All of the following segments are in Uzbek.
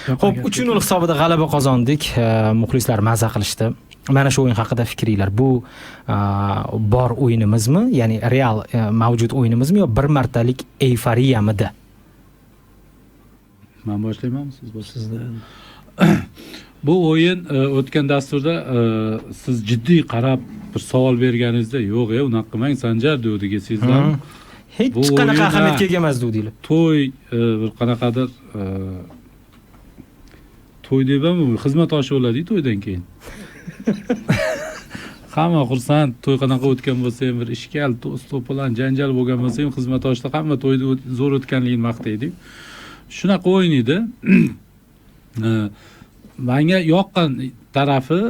Xo'p, 3-0 hisobida g'alaba qozondik. Muxlislar maza qilishdi. Mana shu o'yin haqida fikringlar. Bu bor o'yinimizmi? Ya'ni real mavjud o'yinimizmi yo bir martalik eyforiyamidi? Men boshlaymanmi, siz boshlaysiz? Bu o'yin o'tgan dasturda siz jiddiy qarab bir savol berganingizda, yo'q, unaqa qilmang Sanjar deganga sizlar. Hech qanaqa ahamiyatga ega emas dedinglar. To'y bir qanaqadir to'y debam, xizmat oshi bo'ladi to'ydan keyin. Hamma xursand, to'y qanaqa o'tgan bo'lsa ham, bir ishkal, to'polon, janjal bo'lgan bo'lsa ham, xizmat oshida hamma to'yni zo'r o'tganligini maqtaydi. Shunaqa o'yin edi. Menga yoqqan tarafi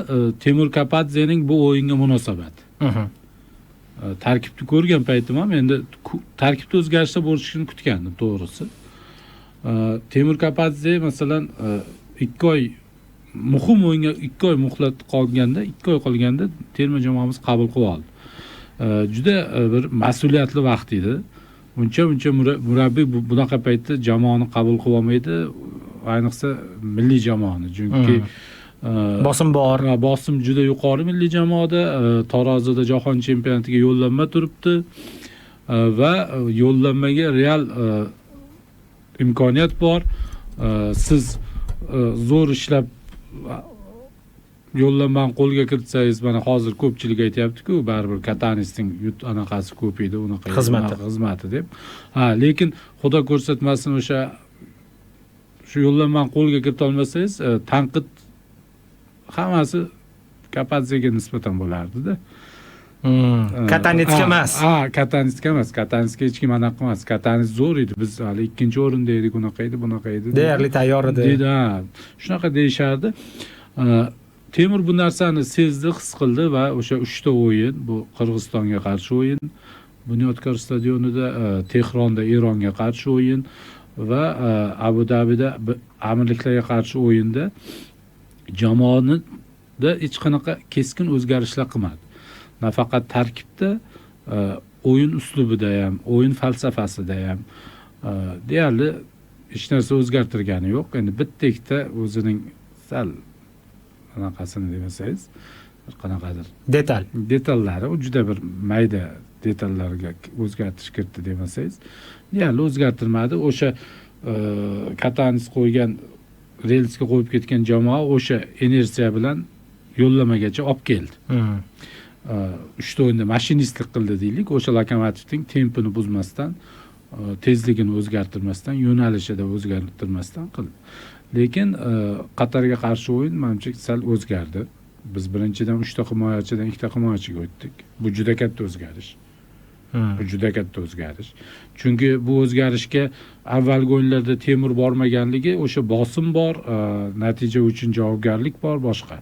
Temur Kapadzening bu o'yinga munosabati. Tarkibni ko'rgan paytim ham endi tarkibda o'zgarishlar bo'lishini kutgandim, to'g'risi. Temur Kapadze masalan 2 oy muhim o'yinga 2 oy muhlat qolganda, 2 oy qolganda terma jamoamiz qabul qilib oldi. Juda bir mas'uliyatli vaqt edi. Buncha murabbiy bunaqa paytda jamoani qabul qilib olmaydi, ayniqsa milliy jamoani. Chunki bosim bor. Bosim juda yuqori milliy jamoada, Tarozida jahon chempionatiga yo'llanma turibdi va yo'llanmaga real imkoniyat bor. Siz zo'r ishlab yo'llanmani qo'lga kiritsangiz, mana hozir ko'pchilik aytayapti-ku, baribir Katanisning anaqasi ko'p edi, unaqa xizmati deb. Lekin xudo ko'rsatmasin o'sha shu yo'llanmani qo'lga kirita olmasangiz, tanqid hammasi Kapadzega nisbatan bo'lardi-da. Katanitga emas. Katanitga emas. Katanitga hech kim anaqa emas. Katanis zo'r edi. Biz hali 2-o'rinda edik, unaqa edi, bunaqa edi. Deyarli tayyor edi. Dedi, shunaqa deyishardi. Temur bu narsani sezdi, his qildi va o'sha 3 ta o'yin, bu Qirg'izistonga qarshi o'yin, Bunyodkor stadionida, Tehronda Eronga qarshi o'yin va Abu Dabida Amirliklarga qarshi o'yinda jamoada hech qanaqa keskin o'zgarishlar qilmadi. Nafaqat tarkibda, o'yin uslubida ham, o'yin falsafasida ham deyarli hech narsa o'zgartirgani yo'q. Endi bitta-ikkita o'zining sal qanaqasini demasangiz, bir qanaqadir detallari, u juda bir mayda detallarga o'zgartirish kiritdi demasangiz, deyarli o'zgartirmadi. O'sha Katanis qo'ygan relsga qo'yib ketgan jamoa o'sha inersiya bilan yo'llamagacha olib keldi. 3 ta o'yinda mashinistlik qildi deylik, o'sha Lokomotivning tempini buzmasdan, tezligini o'zgartirmasdan, yo'nalishida o'zgartirmasdan qildi. Lekin Qatarga qarshi o'yin menimcha sal o'zgardi. Biz birinchidan 3 ta himoyachidan 2 ta himoyachiga o'tdik. Bu juda katta o'zgarish. Chunki bu o'zgarishga avvalgi o'yinlarda Temur bormaganligi, o'sha bosim bor, natija uchun javobgarlik bor, boshqa.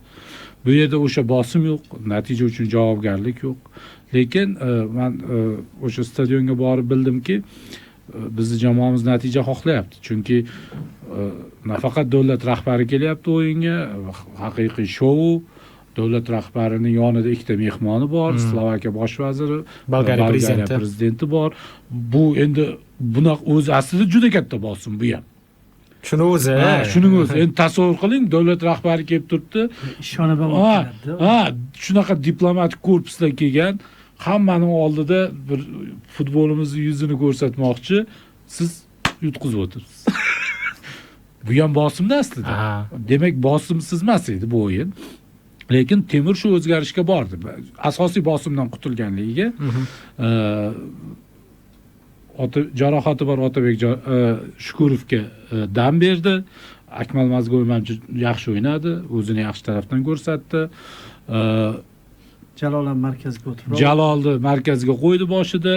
Bu yerda o'sha bosim yo'q, natija uchun javobgarlik yo'q. Lekin men o'sha stadionga borib bildimki, bizning jamoamiz natija xohlayapti. Chunki nafaqat davlat rahbari kelyapti o'yinga, haqiqiy shou, davlat rahbarining yonida 2 ta mehmoni bor, Slovakiya bosh vaziri, Bolgariya prezidenti bor. Bu endi bunaqa o'zi aslida juda katta bosim bu ham. Shuning o'zi. Endi tasavvur qiling, davlat rahbari kelib turibdi. Ishonib oladi. Shunaqa diplomatik korpusdan kelgan, hammaning oldida bir futbolimizni yuzini ko'rsatmoqchi, siz yutqizib o'tirsiz. Bu ham bosimda aslida. Demak, bosimsiz emas edi bu o'yin. Lekin Temur shu o'zgarishga bordi. Asosiy bosimdan qutulganligiga jarohati bor Otabek Shukurovga dam berdi. Akmal Mazgo'y menimcha yaxshi o'ynadi, o'zini yaxshi tarafdan ko'rsatdi. Jalol ham markazga o'tirdi. Jalolni markazga qo'ydi boshida,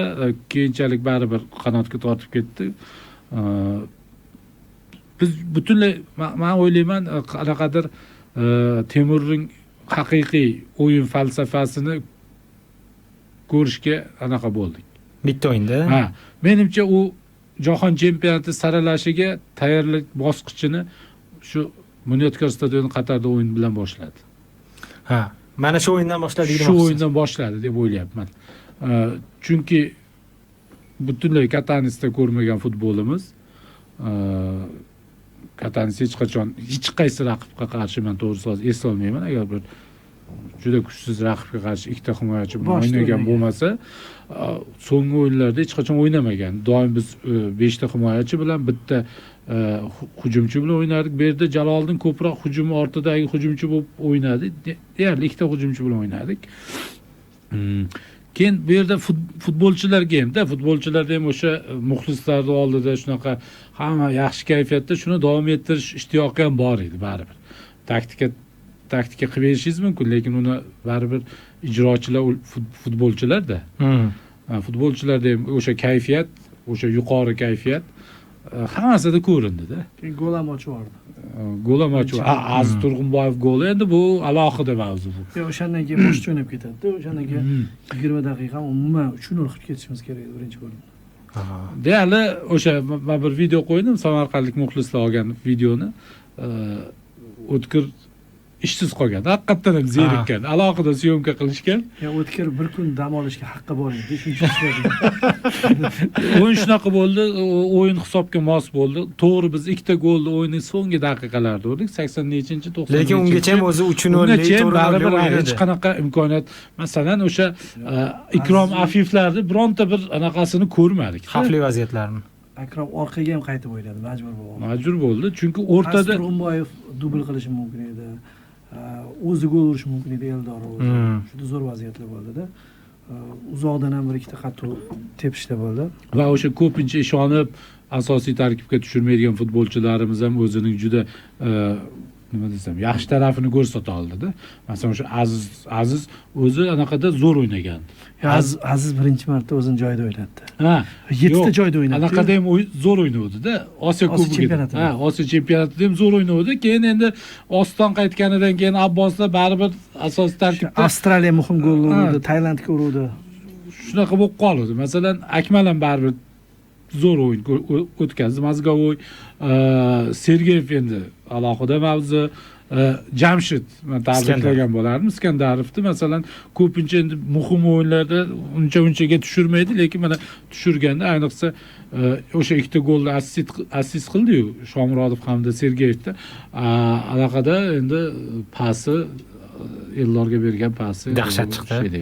keyinchalik baribir qanotga tortib ketdi. Biz butunlay men o'ylayman, qanaqadir Temurning haqiqiy o'yin falsafasini ko'rishga anaqa bo'ldik. Bitta o'yinda. Menimcha u jahon chempionati saralashiga tayyorlik bosqichini shu Bunyodkor stadioni Qatarda o'yin bilan boshladi. Mana shu o'yindan boshladi demoqchisiz. Shu o'yindan boshladi deb o'ylayapman. Chunki butunlay Katanisda ko'rmagan futbolimiz, Katansi hech qaysi raqibga qarshi men to'g'risi eslolmayman, agar bir juda kuchsiz raqibga qarshi ikkita himoyachi bilan o'ynagan bo'lmasa, so'nggi o'yinlarda hech qachon o'ynamagan. Doim biz 5 ta himoyachi bilan bitta hujumchi bilan o'ynardik. Bu yerda Jaloliddin ko'proq hujum ortidagi hujumchi bo'lib o'ynadi. Deyarli ikkita hujumchi bilan o'ynadik. Keyin bu yerda futbolchilarga futbolchilarda ham o'sha muxlislarning oldida shunaqa hamma yaxshi kayfiyatda shuni davom ettirish ishtiyoqi ham bor edi baribir. Taktika qilib berishingiz mumkin, lekin uni baribir ijrochilar futbolchilarda. Futbolchilarda ham o'sha kayfiyat, o'sha yuqori kayfiyat hammasida ko'rindi-da. Gol ham ochyordi. Gol ham ochib, Aziz Turg'unboyev goli endi bu alohida mavzu bu. O'shandan keyin boshqa o'ynab ketadi-da. O'shandan keyin 20 daqiqa umuman 3-0 qilib ketishimiz kerak edi birinchi bo'limda. Deyarli o'sha men bir video qo'ydim, samarqandlik muxlislar olgan videoni. O'tkir ishsiz qolgan. Haqiqatan ham zerikkan. Alohida syomka qilishgan. O'tkir bir kun dam olishga haqqi bor edi. Shuncha ishladim. O'yin shunaqa bo'ldi, o'yin hisobga mos bo'ldi. To'g'ri biz ikkita golni o'yinning so'nggi daqiqalarida urdik, 80-nechinchi, 90-nechinchi. Lekin ungacha ham o'zi 3-0 baribir hech qanaqa imkoniyat, masalan, o'sha Ikrom Afiflarni bironta bir anaqasini ko'rmadik. Xavfli vaziyatlarni. Akrom orqaga ham qaytib o'yladi, majbur bo'ldi, chunki o'rtada Turg'unboyev dubl qilishi mumkin edi. O'zi gol urishi mumkin edi Eldor o'zi. Juda zo'r vaziyatlar bo'ldi-da. Uzoqdan ham bir ikkita qattiq tepishlar bo'ldi. Va o'sha ko'pincha ishonib asosiy tarkibga tushirmaydigan futbolchilarimiz ham o'zining juda nima desam, yaxshi tarafini ko'rsata oldi-da. Masalan, o'sha Aziz o'zi anaqada zo'r o'ynagan. Aziz birinchi marta o'zini joyida o'ynatdi. 7 ta joyda o'ynadi. Anaqada ham zo'r o'ynadi-da. Osiyo kubogida. Osiyo chempionatida ham zo'r o'ynadi. Keyin endi Oston qaytganidan keyin Abboslar baribir asosiy tarkibda Avstraliya muhim gol urdi, Tailandga urdi. Shunaqa bo'lib qoldi. Masalan, Akmal ham baribir zo'r o'yin o'tkazdi. Mazgovoy, Sergeyev endi alohida mavzu, Jamshid men tabriklagan bo'lardim. Iskandarovni masalan ko'pincha endi muhim o'yinlarda unchaga tushirmaydi, lekin mana tushirganda ayniqsa o'sha ikkita golni assist qildi-yu Shomurodov hamda Sergeyevda. Alaqada endi pasi Eldorga bergan pasi dahshat chiqdi.